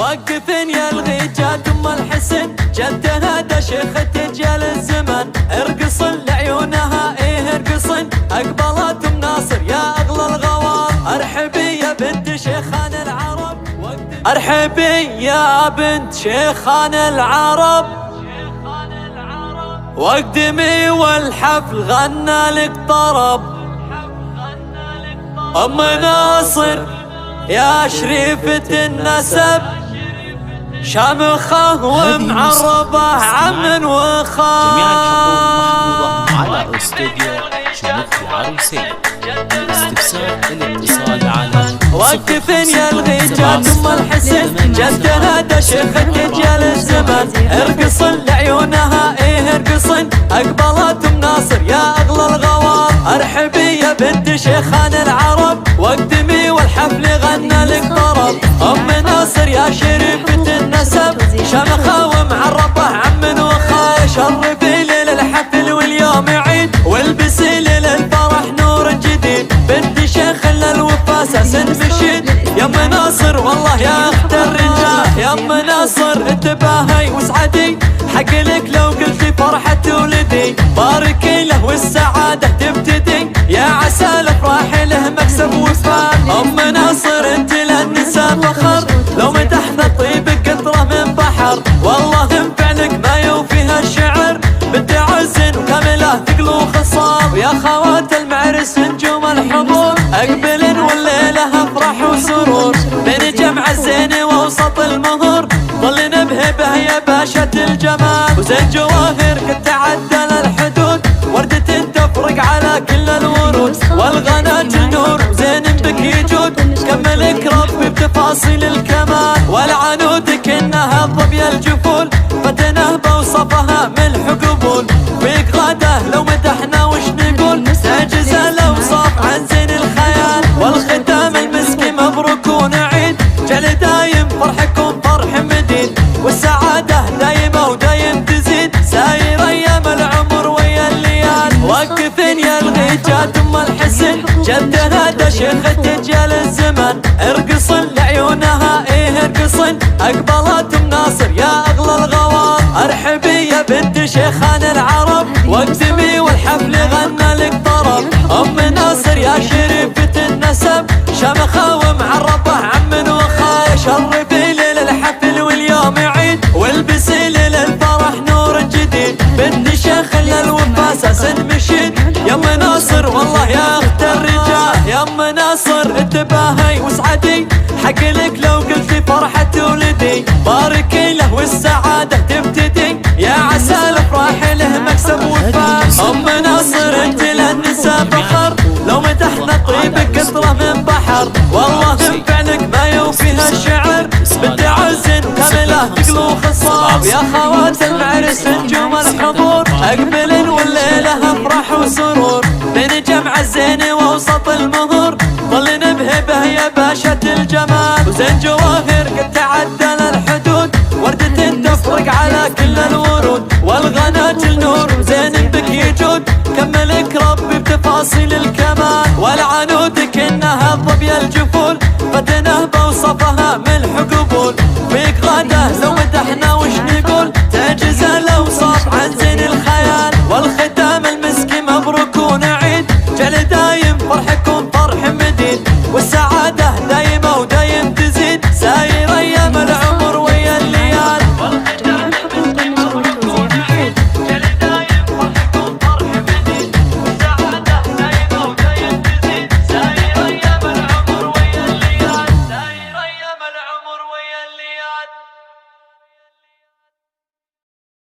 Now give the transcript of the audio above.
وقفن يا الغيجات ام الحسن جدها دا شيخة رجال الزمن ارقصن لعيونها ايه ارقصن اقبلت ام ناصر يا اغلى الغوار ارحبي يا بنت شيخان العرب ارحبي يا بنت شيخان العرب واقدمي والحفل غنى لك طرب ام ناصر يا شريفة النسب شامخة ومعربة عم وخال. جميع الحقوق محفوظة على استوديو شموخ العروسية. الاستفسار الاتصال على وقفن يا الغيجات ام الحسن جدها دا شيخة رجال الزمن ارقصن لعيونها ايه ارقصن اقبلت ام ناصر يا اغلى الغوار ارحبي يا بنت شيخان العرب واقدمي والحفل غنى لك طرب ام ناصر يا شريفة النسب شمخة ومعربة عم وخال شرفي ليل الحفل واليوم عيد والبسي ليل الفرح نور جديد بنت شيخ للوفا اساس مشيد يا ام ناصر والله يا اخت الرجال يا ام ناصر انتباهي واسعدي حق لك لو قلتي فرحة ولدي باركي له والسعادة تبتدي يا عسى الافراح له مكسب وفال ام ناصر انت للنساء فخر لو مدحنا طيبك قطرة من بحر والله انفعلك ما يوفيها الشعر بنت عز وكاملة ثقل وخصاب يا خوات المعرس نجوم الحضور اقبلن والليلة افراح وسرور بين جمع الزين ووسط المهور ظلنا بهبه يا باشا الجمال وزين جواهر قد تعدل الحدود وردة تفرق على كل الورود والغنات النور وزين بك يجود كملك ربي بتفاصيل الكمال والعنود كأنها الظبي الجفول فتنه بوصفها ملح قبول فيك غاده لو مدحنا وش نقول تعجز الاوصاف عن زين الخيال والختام المسكي مبروك ونعيد جعل دايم فرحكم فرح مديد والسعاده دايمه ودايم تزيد ساير ايام العمر ويا الليال وقفن يا الغيجات ام الحسن جدها دا شيخة رجال الزمن ارقصن لعيونها ايه ارقصن اقبلت ام ناصر يا اغلى الغوار ارحبي يا بنت شيخان العرب واقدمي والحفل غنى لك طرب ام ناصر يا شريفة النسب شمخة ومعربة عم وخال شرفي ليل الحفل واليوم عيد والبسي ليل الفرح نور جديد بنت شيخ للوفا اساس مشيد يا ام ناصر والله يا اخت الرجال يا ام ناصر انتباهي واسعدي حق لك لو قلتي فرحة ولدي باركي له والسعادة تبتدي يا عسى الافراح له مكسب وفال ام ناصر انت للنساء فخر لو مدحنا طيبك قطرة من بحر والله انفعلك ما يوفيها الشعر بنت عز وكاملة ثقل وخصاب يا خوات المعرس نجوم الحضور اقبلن والليلة افراح وسرور بين جمع الزين ووسط المهور ظلنا بهبه يا باشا الجمال وزين جواهر قد تعدل الحدود وردة تفرق على كل الورود والغنات النور وزين بك يجود كملك ربي بتفاصيل الكمال والعنود كأنها الظبي الجفون